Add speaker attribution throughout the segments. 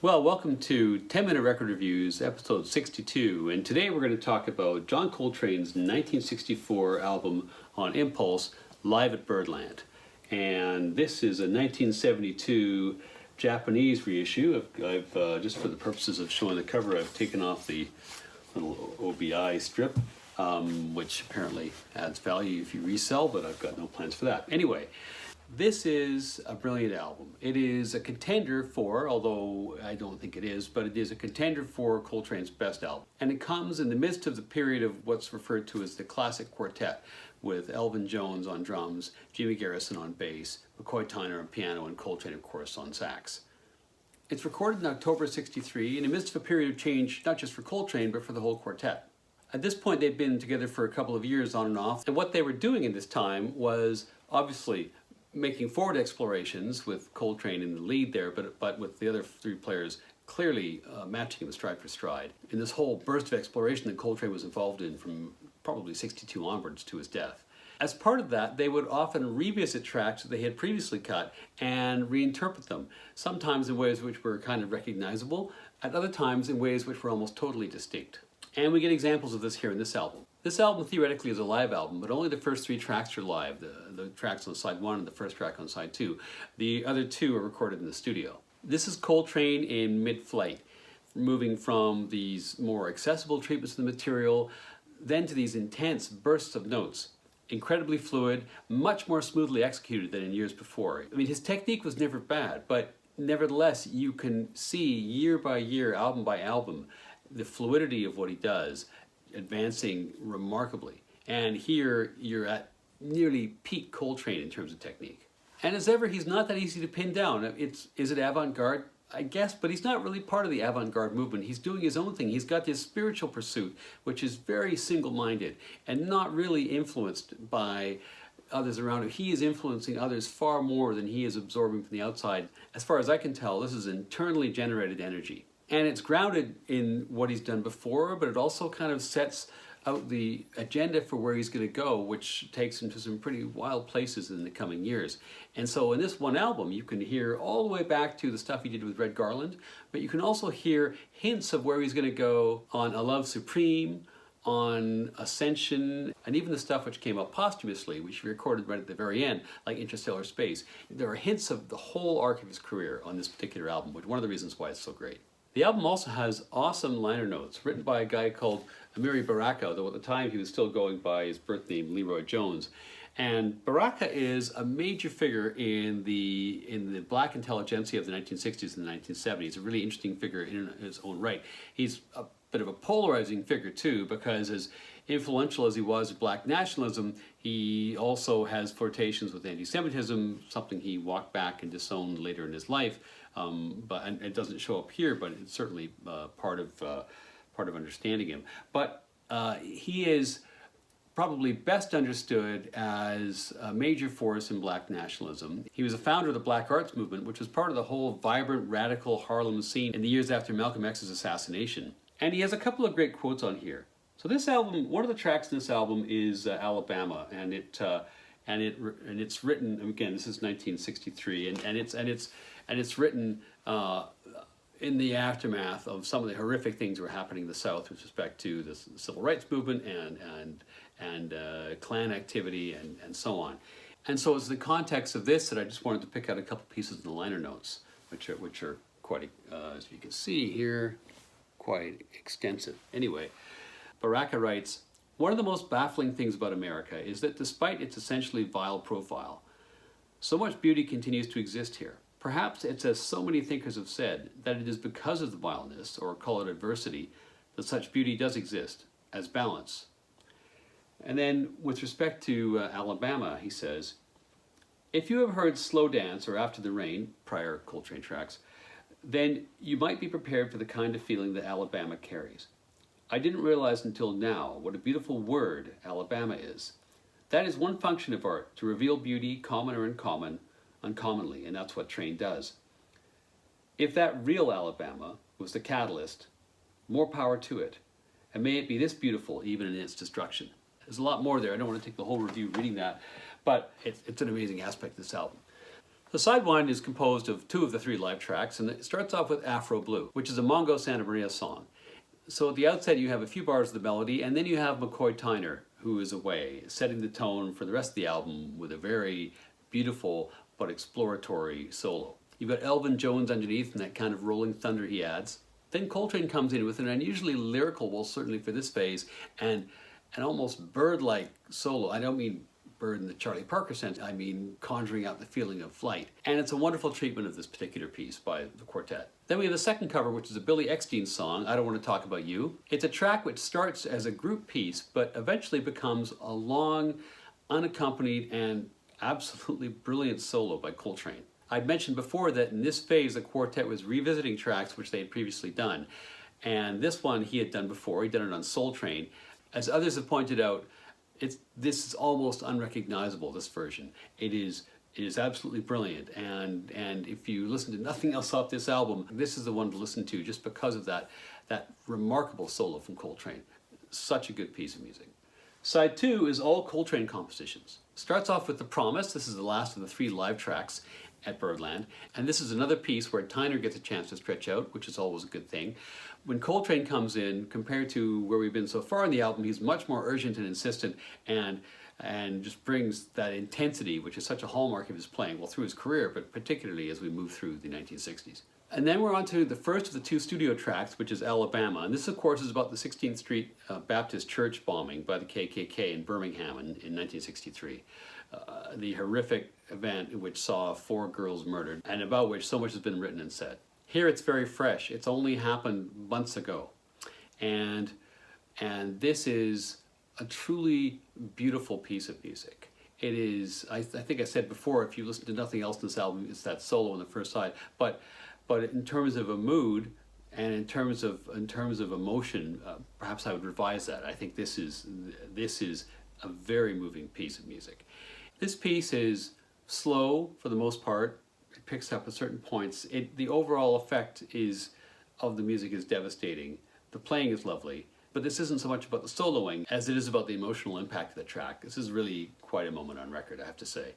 Speaker 1: Well, welcome to 10-Minute Record Reviews, episode 62, and today we're going to talk about John Coltrane's 1964 album on Impulse, Live at Birdland. And this is a 1972 Japanese reissue. I've just for the purposes of showing the cover, I've taken off the little OBI strip, which apparently adds value if you resell, but I've got no plans for that. Anyway, this is a brilliant album. It is a contender for, although I don't think it is, but it is a contender for Coltrane's best album. And it comes in the midst of the period of what's referred to as the classic quartet, with Elvin Jones on drums, Jimmy Garrison on bass, McCoy Tyner on piano, and Coltrane, of course, on sax. It's recorded in October '63 in the midst of a period of change, not just for Coltrane, but for the whole quartet. At this point, they'd been together for a couple of years on and off, and what they were doing in this time was obviously making forward explorations with Coltrane in the lead there, but with the other three players clearly matching him stride for stride. In this whole burst of exploration that Coltrane was involved in from probably '62 onwards to his death. As part of that, they would often revisit tracks that they had previously cut and reinterpret them, sometimes in ways which were kind of recognizable, at other times in ways which were almost totally distinct. And we get examples of this here in this album. This album theoretically is a live album, but only the first three tracks are live, the tracks on side one and the first track on side two. The other two are recorded in the studio. This is Coltrane in mid-flight, moving from these more accessible treatments of the material, then to these intense bursts of notes. Incredibly fluid, much more smoothly executed than in years before. I mean, his technique was never bad, but nevertheless, you can see year by year, album by album, the fluidity of what he does, advancing remarkably. And here you're at nearly peak Coltrane in terms of technique. And as ever, he's not that easy to pin down. Is it avant-garde? I guess, but he's not really part of the avant-garde movement. He's doing his own thing. He's got this spiritual pursuit, which is very single-minded and not really influenced by others around him. He is influencing others far more than he is absorbing from the outside. As far as I can tell, this is internally generated energy. And it's grounded in what he's done before, but it also kind of sets out the agenda for where he's going to go, which takes him to some pretty wild places in the coming years. And so in this one album, you can hear all the way back to the stuff he did with Red Garland, but you can also hear hints of where he's going to go on A Love Supreme, on Ascension, and even the stuff which came out posthumously, which he recorded right at the very end, like Interstellar Space. There are hints of the whole arc of his career on this particular album, which is one of the reasons why it's so great. The album also has awesome liner notes written by a guy called Amiri Baraka, though at the time he was still going by his birth name Leroy Jones. And Baraka is a major figure in the black intelligentsia of the 1960s and the 1970s, a really interesting figure in his own right. He's a bit of a polarizing figure too, because as influential as he was with black nationalism, he also has flirtations with anti-Semitism, something he walked back and disowned later in his life. And it doesn't show up here, but it's certainly part of understanding him. But he is probably best understood as a major force in black nationalism. He was a founder of the Black Arts Movement, which was part of the whole vibrant, radical Harlem scene in the years after Malcolm X's assassination. And he has a couple of great quotes on here. So this album, one of the tracks in this album is Alabama, and it's written, again, this is 1963, and it's written in the aftermath of some of the horrific things that were happening in the South with respect to the civil rights movement and Klan activity and so on. And so it's the context of this that I just wanted to pick out a couple pieces in the liner notes, which are quite, as you can see here, quite extensive. Anyway, Baraka writes, "One of the most baffling things about America is that despite its essentially vile profile, so much beauty continues to exist here. Perhaps it's as so many thinkers have said, that it is because of the vileness, or call it adversity, that such beauty does exist, as balance." And then with respect to Alabama, he says, "If you have heard Slow Dance or After the Rain, prior Coltrane tracks, then you might be prepared for the kind of feeling that Alabama carries. I didn't realize until now what a beautiful word Alabama is. That is one function of art, to reveal beauty, common or uncommon, uncommonly, and that's what Train does. If that real Alabama was the catalyst, more power to it, and may it be this beautiful even in its destruction." There's a lot more there. I don't want to take the whole review reading that, but it's an amazing aspect of this album. The side one is composed of two of the three live tracks, and it starts off with Afro Blue, which is a Mongo Santa Maria song. So at the outset you have a few bars of the melody, and then you have McCoy Tyner, who is away, setting the tone for the rest of the album with a very beautiful but exploratory solo. You've got Elvin Jones underneath and that kind of rolling thunder he adds. Then Coltrane comes in with an unusually lyrical, well certainly for this phase, and an almost bird-like solo. I don't mean bird in the Charlie Parker sense, I mean conjuring out the feeling of flight. And it's a wonderful treatment of this particular piece by the quartet. Then we have the second cover, which is a Billy Eckstine song, I Don't Want to Talk About You. It's a track which starts as a group piece, but eventually becomes a long, unaccompanied, and absolutely brilliant solo by Coltrane. I'd mentioned before that in this phase the quartet was revisiting tracks which they had previously done. And this one he had done before, he'd done it on Soul Train. As others have pointed out, this is almost unrecognizable, this version. It is absolutely brilliant, and if you listen to nothing else off this album, this is the one to listen to just because of that remarkable solo from Coltrane. Such a good piece of music. Side 2 is all Coltrane compositions. Starts off with The Promise. This is the last of the three live tracks at Birdland, and this is another piece where Tyner gets a chance to stretch out, which is always a good thing. When Coltrane comes in, compared to where we've been so far in the album, he's much more urgent and insistent, and just brings that intensity, which is such a hallmark of his playing, well, through his career, but particularly as we move through the 1960s. And then we're on to the first of the two studio tracks, which is Alabama. And this, of course, is about the 16th Street Baptist Church bombing by the KKK in Birmingham in 1963. The horrific event in which saw 4 girls murdered, and about which so much has been written and said. Here it's very fresh. It's only happened months ago. And this is a truly beautiful piece of music. It is, I think I said before, if you listen to nothing else in this album, it's that solo on the first side. But in terms of a mood and in terms of emotion, perhaps I would revise that. I think this is a very moving piece of music. This piece is slow for the most part. It picks up at certain points. The overall effect of the music is devastating. The playing is lovely, but this isn't so much about the soloing as it is about the emotional impact of the track. This is really quite a moment on record, I have to say.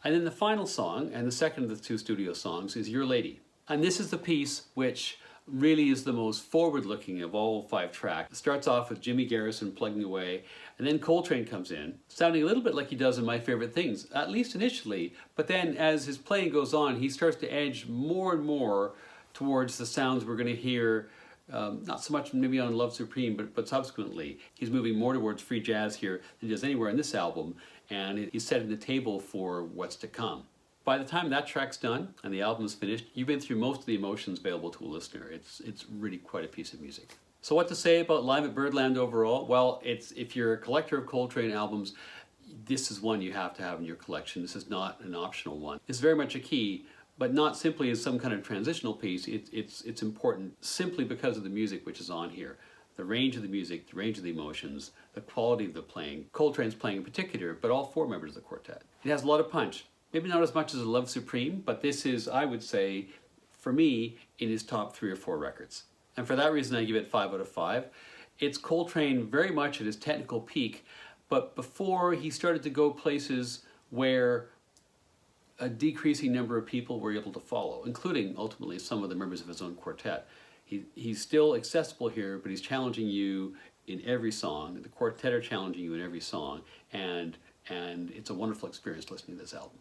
Speaker 1: And then the final song, and the second of the two studio songs, is Your Lady. And this is the piece which really is the most forward-looking of all 5 tracks. It starts off with Jimmy Garrison plugging away, and then Coltrane comes in, sounding a little bit like he does in My Favorite Things, at least initially, but then as his playing goes on, he starts to edge more and more towards the sounds we're going to hear, not so much maybe on Love Supreme, but subsequently. He's moving more towards free jazz here than he does anywhere in this album, and he's setting the table for what's to come. By the time that track's done and the album's finished, you've been through most of the emotions available to a listener. It's really quite a piece of music. So what to say about Live at Birdland overall? Well, if you're a collector of Coltrane albums, this is one you have to have in your collection. This is not an optional one. It's very much a key, but not simply as some kind of transitional piece. It's important simply because of the music which is on here. The range of the music, the range of the emotions, the quality of the playing. Coltrane's playing in particular, but all 4 members of the quartet. It has a lot of punch. Maybe not as much as a Love Supreme, but this is, I would say, for me, in his top 3 or 4 records. And for that reason, I give it 5 out of 5. It's Coltrane very much at his technical peak, but before he started to go places where a decreasing number of people were able to follow, including, ultimately, some of the members of his own quartet. He's still accessible here, but he's challenging you in every song. The quartet are challenging you in every song, and it's a wonderful experience listening to this album.